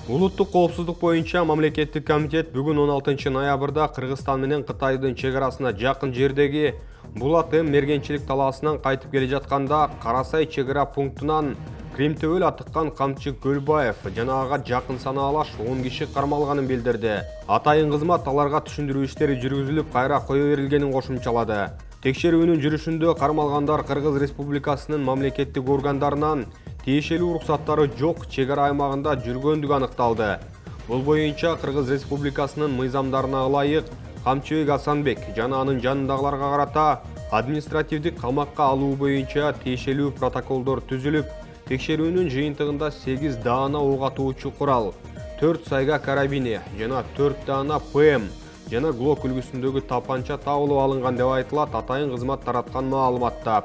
Улуттук коопсуздук боюнча мамлекеттик комитет бүгүн 16 ноябрда Кыргызстан менен Кытайдын чек арасына жакын жердеги Булат М мергенчилик талаасынан кайтып келе жатканда Карасай чек ара пунктунан Кремтөбөл атыккан Камчы Көлбаев жана ага жакын санаалаш 10 киши кармалганын билдирди. Атайын кызмат аларга түшүндүрүү иштери жүргүзүлүп, кайра кое берилгенин кошумчалады. Текшерүүнүн жүрүшүндө кармалгандар Кыргыз Республикасынын мамлекеттик органдарынан тиешелүү уруксаттары жок чек ара аймагында жүргөндүгү аныкталды. Бул боюнча Кыргыз Республикасынын мыйзамдарына ылайык Камчыбек Асанбек жана анын жанындагыларга карата административдик камакка алуу боюнча тиешелүү протоколдор түзүлүп, текшерүүнүн жыйынтыгында 8 даана ок атуучу курал, 4 сайга карабини жана 4 даана ПМ жана Глок үлгүсүндөгү тапанча табылып алынган деп айтылат атайын кызмат тараткан маалыматта.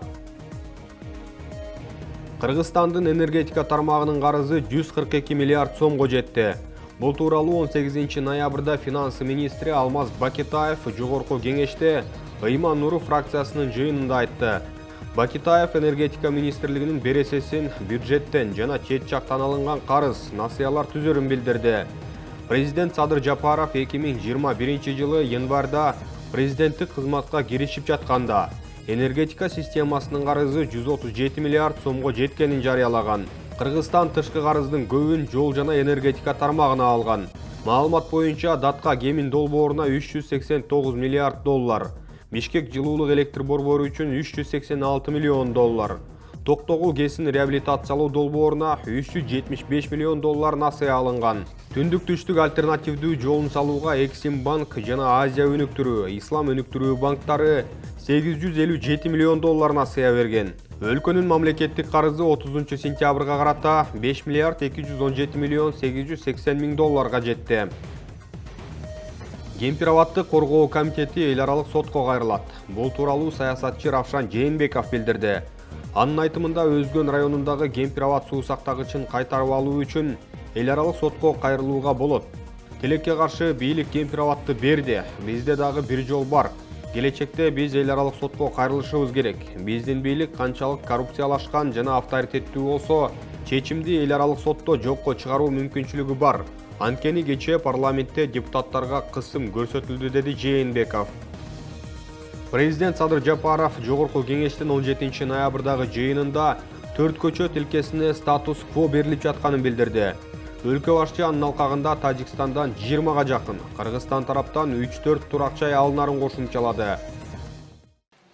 Кыргызстандын энергетика тармагынын карызы 142 миллиард сомго жетти. Бул тууралуу 18 ноябрда финансы министри Алмаз Бакетаев жогорку кеңеште Ыйман Нуров фракциясынын жыйынында айтты. Бакетаев энергетика министрлигинин бересесин бюджеттен жана чет жактан алынган карыз, насыялар түзөрүн билдирди. Президент Садыр Жапаров 2021 жылы январда президенттик кызматка киришип жатканда энергетика системасынын карызы 137 миллиард сомго жеткенин жарыялаган. Кыргызстан тышкы карыздын көбүн жол жана энергетика тармагына алган. Маалымат боюнча датка кемин долбооруна 389 миллиард доллар, Бишкек жылуулук электр борбору үчүн 386 миллион доллар, Токтогул кесин реабилитациялоо долбооруна 375 миллион доллар насыя алынган. Түндүк түштүк альтернативдүү жолун салууга Эксимбанк жана Азия өнүктүрүү, Ислам өнүктүрүү банктары 857 миллион доллар насыя берген. Өлкөнүн мамлекеттик карызы 30 сентябрга карата 5 миллиард 217 миллион 880 миң долларга жетти. Кемпир-абадты коргоо комитети эл аралык сотко кайрылат. Бул тууралуу саясатчы Равшан Жээнбеков билдирди. Анын айтымында Өзгөн районундагы Кемпир-абад суу сактагычын кайтарып алуу үчүн эл аралык сотко кайрылууга болот. Тилекке каршы бийлик Кемпир-абадты берди. Бизде дагы бир жол бар. Келечекте биз эл аралык сотко кайрылышыбыз керек. Биздин бийлик канчалык коррупциялашкан жана авторитеттүү болсо, чечимди эл аралык сотто жокко чыгаруу мүмкүнчүлүгү бар. Анткени кечээ парламентте депутаттарга кысым көрсөтүлдү, деди Жээнбеков. Президент Садыр Жапаров жогорку кеңештин 17 ноябрдагы жыйынында 4 көчөт илкесине статус-кво берилип жатканын билдирди. Өлкө башчы анын алкагында Тажикстандан 20га жакын, Кыргызстан тараптан 3-4 турак жай алынарын кошумчалады.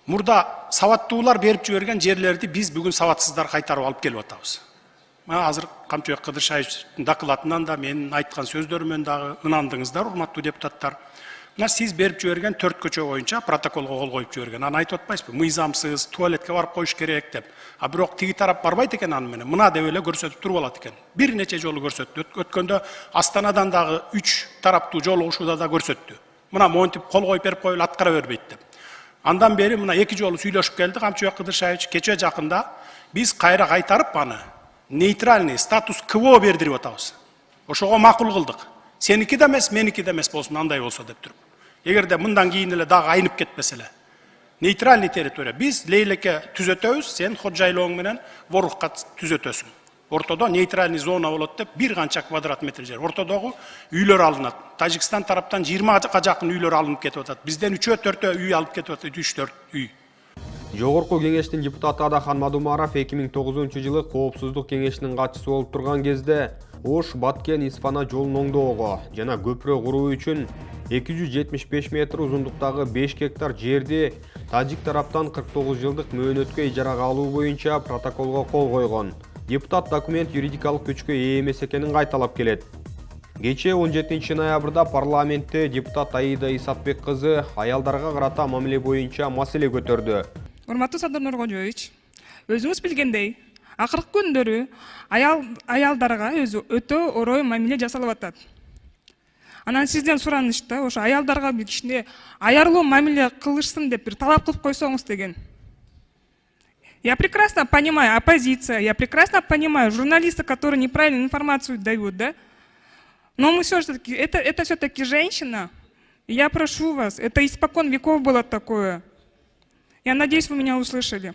Мурда сабаттуулар берип жиберген жерлерди биз бүгүн сабатсыздар кайтарып алып келип атабыз. Азыр Камчыбек Кыдыршаевичтин докладынан да менин айткан сөздөрүмөн дагы ынандыңыздар, урматтуу депутаттар. Сиз берип жиберген 4 көчө боюнча протоколго кол коюп жиберген. Аны айтып атпайсызбы? Мыйзамсыз, туалетке барып коюш керек деп. А бирок тиги тарап барбайт экен аны менен. Мына деп эле көрсөтүп туруп алат экен. Бир нече жолу көрсөттү. Өткөндө Астанадан дагы 3 тараптуу жолугушууда да көрсөттү. Мына монтип кол коюп берип коюп аткара бербейт деп. Андан бери мына 2 жолу сүйлөшүп келди Камчыбек Кыдыршаевич. Кече жакында биз кайра кайтарып аны нейтральный статус-кво бердирип атабыз. Ошого макул кылдык. Сеники да эмес, меники да эмес болсун, андай болсо деп туруп. Эгерде мындан кийин эле дагы айнып кетпесе эле. Нейтральный территория. Биз лейлекке түзөтөбүз, сен ходжайлооң менен ворукка түзөтөсүң. Ортодо нейтральный зона болот деп бир канча квадрат метр жер. Ортодогу үйлөр алынат. Тажикстан тараптан 20га жакын үйлөр алынып кетип атат. Бизден 3-4 үй алып кетип атат, 3-4 үй. Жогорку кеңештин депутаты Адахан Мадумаров 2009 жылы коопсуздук кеңешинин катчысы болуп турган кезде Ош Баткен Исфана жолун оңдоого жана көпүрө куруу үчүн 275 метр узундуктагы 5 гектар жерди Тажик тараптан 49 жылдык мөөнөткө ижарага алуу боюнча протоколго кол койгон. Депутат документ юридикалык күчкө ээ эмес экенин кайталап келет. Кечээ 17 ноябрда парламентте депутат Аида Исатбек кызы аялдарга карата мамиле боюнча маселе көтөрдү. Урматтуу Садыр Нуркожоевич, өзүңүз билгендей, акыркы күндөрү аялдарга өзү өтө орой мамиле жасалып атат. Анан сизден суранышта ошо аялдарга бир кичине аярлуу мамиле кылышсын деп бир талап кылып койсоңуз деген. Я прекрасно понимаю оппозиция, я прекрасно понимаю журналисты, которые неправильную информацию дают, да? Но мы все-таки, это все-таки женщина. Я прошу вас, это испокон веков было такое. Я надеюсь, вы меня услышали.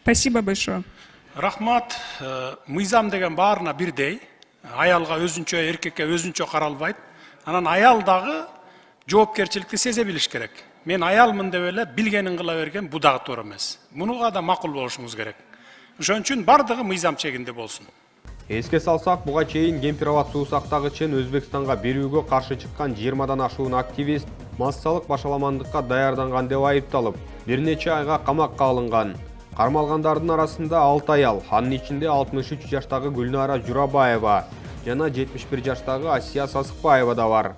Спасибо большое. Рахмат, мыйзам деген баарына бирдей. аялга өзүнчө, эркекке өзүнчө каралбайт. Анан аял дагы жоопкерчиликти сезе билиш керек. Мен аялмын деп эле билгенин кыла берген бу дагы туура эмес. Мунуга да макул болушуңуз керек. Ошон үчүн бардыгы мыйзам чегинде болсун. Эске салсак, буга чейин Кемпир-Абад суусактагычын Өзбекстанга берүүгө каршы чыккан 20-дан ашуун активист массалык башаламандыкка даярданган деп айыпталып, бир нече айга камакка алынган. Кармалгандардын арасында 6 аял, анын ичинде 63 жаштагы Гүлнара Журабаева жана 71 жаштагы Асия Сасыкбаева да бар.